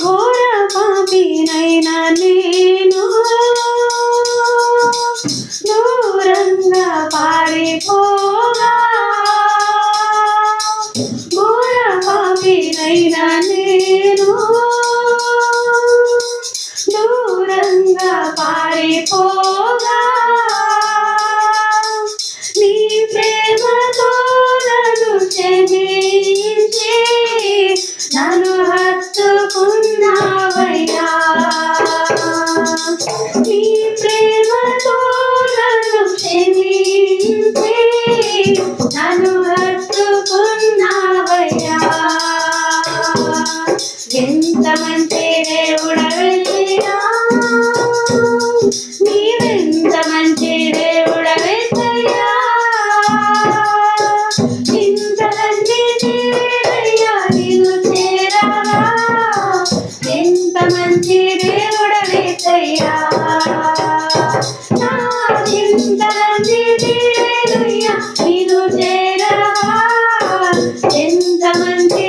ఘోర పాపినైనా నేను దూరంగా పారిపోగా, ఘోర పాపినైనా నేను దూరంగా పారిపోగా, నీ ప్రేమతో నన్ను క్షమించి నన్ను హత్తుకున్నావయ్యా. నీ ప్రేమతో నన్ను క్షమించి నన్ను హత్తుకున్నావయ్యా. ఎంత మంచి దేవుడవయ్యా, నీవెంత మంచి దేవుడవయ్యా. ఇంతమంది దేవుడయ్యా నిన్ను చేరగా, ఎంత మంచి దేవుడవయ్యా. ఇంతమంది దేవుడయ్యా నిన్ను చేరగా, ఎంత మంచి